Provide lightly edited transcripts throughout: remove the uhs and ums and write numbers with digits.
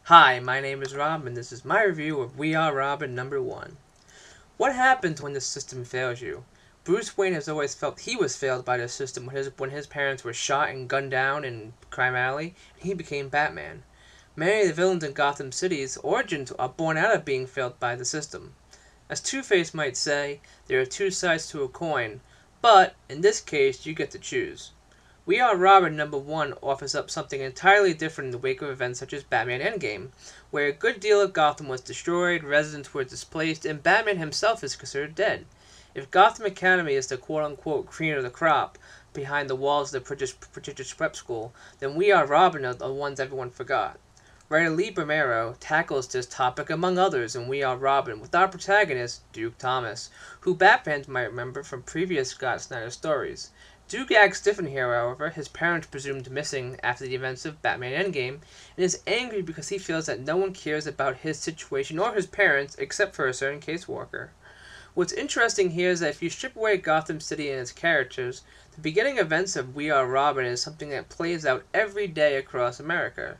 Hi, my name is Rob, and this is my review of We Are Robin #1. What happens when the system fails you? Bruce Wayne has always felt he was failed by the system when his parents were shot and gunned down in Crime Alley, and he became Batman. Many of the villains in Gotham City's origins are born out of being failed by the system. As Two-Face might say, there are two sides to a coin, but, in this case, you get to choose. We Are Robin #1 offers up something entirely different in the wake of events such as Batman Endgame, where a good deal of Gotham was destroyed, residents were displaced, and Batman himself is considered dead. If Gotham Academy is the quote-unquote cream of the crop behind the walls of the prestigious prep school, then We Are Robin are the ones everyone forgot. Writer Lee Bermero tackles this topic among others in We Are Robin with our protagonist, Duke Thomas, who Batfans might remember from previous Scott Snyder stories. Duke acts different here, however, his parents presumed missing after the events of Batman Endgame, and is angry because he feels that no one cares about his situation or his parents except for a certain Case Walker. What's interesting here is that if you strip away Gotham City and its characters, the beginning events of We Are Robin is something that plays out every day across America.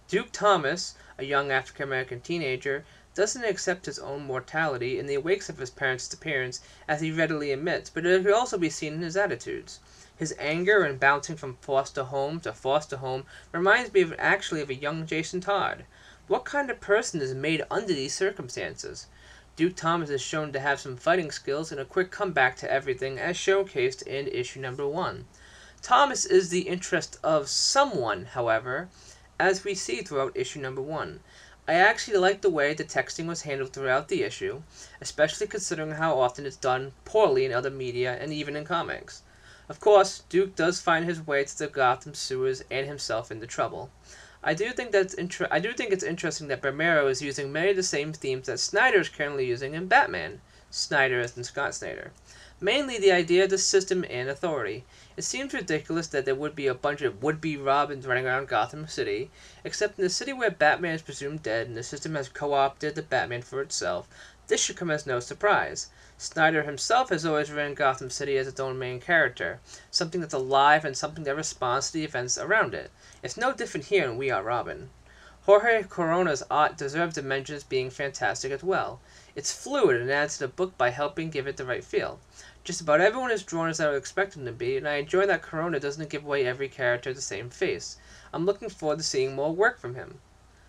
Duke Thomas, a young African-American teenager, doesn't accept his own mortality in the wake of his parents' disappearance, as he readily admits, but it can also be seen in his attitudes. His anger and bouncing from foster home to foster home reminds me of a young Jason Todd. What kind of person is made under these circumstances? Duke Thomas is shown to have some fighting skills and a quick comeback to everything, as showcased in issue #1. Thomas is the interest of someone, however, as we see throughout issue #1. I actually like the way the texting was handled throughout the issue, especially considering how often it's done poorly in other media and even in comics. Of course, Duke does find his way to the Gotham sewers and himself into trouble. I do think it's interesting that Bermero is using many of the same themes that Snyder is currently using in Batman. Snyder as in Scott Snyder. Mainly the idea of the system and authority. It seems ridiculous that there would be a bunch of would-be Robins running around Gotham City, except in the city where Batman is presumed dead and the system has co-opted the Batman for itself. This should come as no surprise. Snyder himself has always written Gotham City as its own main character, something that's alive and something that responds to the events around it. It's no different here in We Are Robin. Jorge Corona's art deserves to mention as being fantastic as well. It's fluid and adds to the book by helping give it the right feel. Just about everyone is drawn as I would expect them to be, and I enjoy that Corona doesn't give away every character the same face. I'm looking forward to seeing more work from him.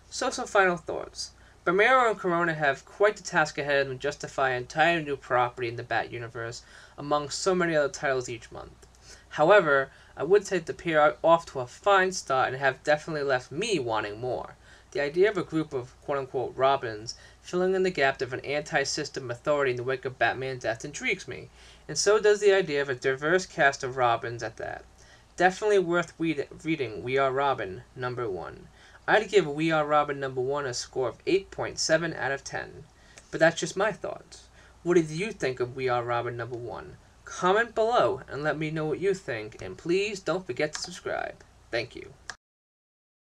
So some final thoughts. Bermero and Corona have quite the task ahead of them to justify an entire new property in the Bat universe, among so many other titles each month. However, I would say the pair are off to a fine start and have definitely left me wanting more. The idea of a group of quote-unquote Robins filling in the gap of an anti-system authority in the wake of Batman's death intrigues me, and so does the idea of a diverse cast of Robins at that. Definitely worth reading We Are Robin #1. I'd give We Are Robin #1 a score of 8.7 out of 10. But that's just my thoughts. What did you think of We Are Robin #1? Comment below and let me know what you think, and please don't forget to subscribe. Thank you.